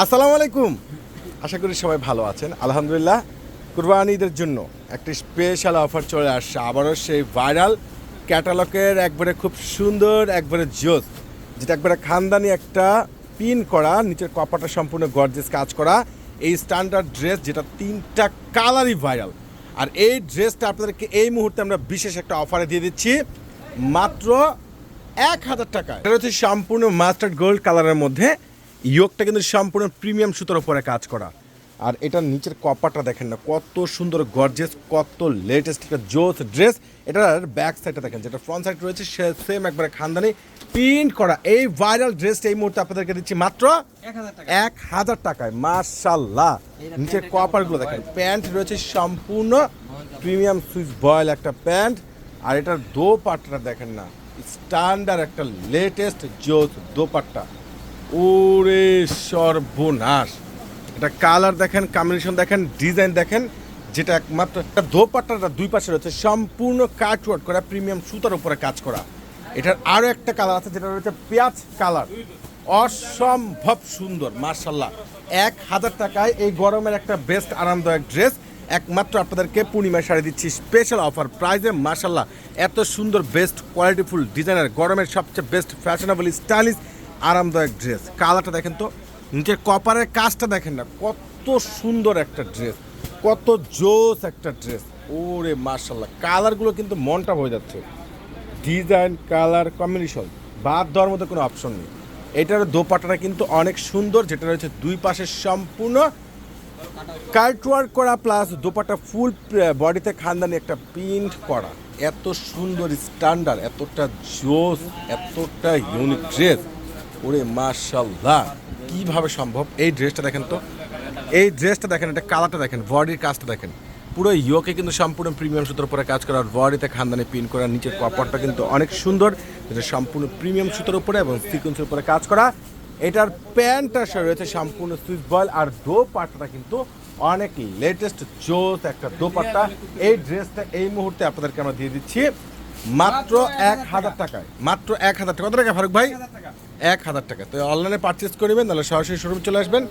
আসসালামু আলাইকুম। আশা করি সবাই ভালো আছেন। আলহামদুলিল্লাহ, কুরবানি ঈদের জন্য একটি স্পেশাল অফার চলে আসছে। আবারও সেই ভাইরাল ক্যাটালগের একবারে খুব সুন্দর একবারে জোস, যেটা একবারে খানদানি একটা পিন করা, নিচের কপাটা সম্পূর্ণ গর্জিয়াস কাজ করা এই স্ট্যান্ডার্ড ড্রেস, যেটা 3টা কালারই ভাইরাল। আর এই ড্রেসটা আপনাদেরকে এই মুহূর্তে আমরা বিশেষ একটা অফারে দিয়ে দিচ্ছি মাত্র 1000 টাকায়। এটা হচ্ছে সম্পূর্ণ মাস্টার্ড গোল্ড কালারের মধ্যে, ইয়োগটা কিন্তু সম্পূর্ণ প্রিমিয়াম সুতোর উপরে কাজ করা। আর এটার নিচের কপারটা দেখেন না, কত সুন্দর গর্জিয়াস, কত লেটেস্ট একটা জোস ড্রেস। এটার ব্যাক সাইডটা দেখেন, যেটা ফ্রন্ট সাইড রয়েছে সে সেম একবারে খানদানি প্রিন্ট করা এই ভাইরাল ড্রেসটা এই মুহূর্তে আপনাদেরকে দিচ্ছি মাত্র 1000 টাকায়। মাশাআল্লাহ, নিচের কপারগুলো দেখেন, প্যান্ট রয়েছে সম্পূর্ণ প্রিমিয়াম সুইস বয়েল একটা প্যান্ট। আর এটার দোপাট্টাটা দেখেন না, স্ট্যান্ডার্ড একটা লেটেস্ট জোস দোপাট্টা। ওরে সর্বনাশ, এটা কালার দেখেন, কম্বিনেশন দেখেন, ডিজাইন দেখেন, যেটা একমাত্র দোপাট্টাটা দুই পাশে রয়েছে সম্পূর্ণ কাট ওয়ার্ক করা প্রিমিয়াম সুতার উপরে কাজ করা। এটার আরও একটা কালার আছে যেটা রয়েছে পেঁয়াজ কালার, অসম্ভব সুন্দর। মার্শাল্লাহ, 1000 টাকায় এই গরমের একটা বেস্ট আরামদায়ক ড্রেস একমাত্র আপনাদেরকে পূর্ণিমায় শাড়ি দিচ্ছি স্পেশাল অফার প্রাইজে। মার্শাল্লাহ, এত সুন্দর বেস্ট কোয়ালিটিফুল ডিজাইনার, গরমের সবচেয়ে বেস্ট ফ্যাশনেবল স্টাইলিশ আরামদায়ক ড্রেস। কালারটা দেখেন তো, নিচের কপারের কাজটা দেখেন না, কত সুন্দর একটা ড্রেস, কত জোস একটা ড্রেস। ওরে মার্শাল্লাহ, কালারগুলো কিন্তু মনটা হয়ে যাচ্ছে, ডিজাইন কালার কম্বিনেশন বাদ দেওয়ার মতো কোনো অপশন নেই। এটার দোপাট্টাটা কিন্তু অনেক সুন্দর, যেটা রয়েছে দুই পাশে সম্পূর্ণ কাট ওয়ার্ক করা, প্লাস দোপাট্টা ফুল বডিতে খানদানি একটা প্রিন্ট করা। এত সুন্দর স্ট্যান্ডার্ড, এতটা জোস, এতটা ইউনিক ড্রেস। ওরে মাশাআল্লাহ, কিভাবে সম্ভব? এই ড্রেসটা দেখেন তো, এই ড্রেসটা দেখেন, এটা কালারটা দেখেন, বডির কাজটা দেখেন, পুরো ইয়োকে কিন্তু সম্পূর্ণ প্রিমিয়াম সুতোর উপরে কাজ করা, আর বডিতে খানদানি পিন করা, নিচের কাপড়টা কিন্তু অনেক সুন্দর, যেটা সম্পূর্ণ প্রিমিয়াম সুতোর উপরে এবং সিকোয়েন্সের উপরে কাজ করা। এটার প্যান্টটা রয়েছে সম্পূর্ণ সুইস বয়েল, আর দোপাট্টাটা কিন্তু অনেক লেটেস্ট জোস একটা দোপাট্টা। এই ড্রেসটা এই মুহূর্তে আপনাদেরকে আমরা দিয়ে দিচ্ছি মাত্র 1000 টাকায়। মাত্র 1000 টাকা। কত টাকা ফারুক ভাই? 1000 টাকা। তো অনলাইনে পারচেস করবেন, নাহলে সরাসরি শোরুমে চলে আসবেন।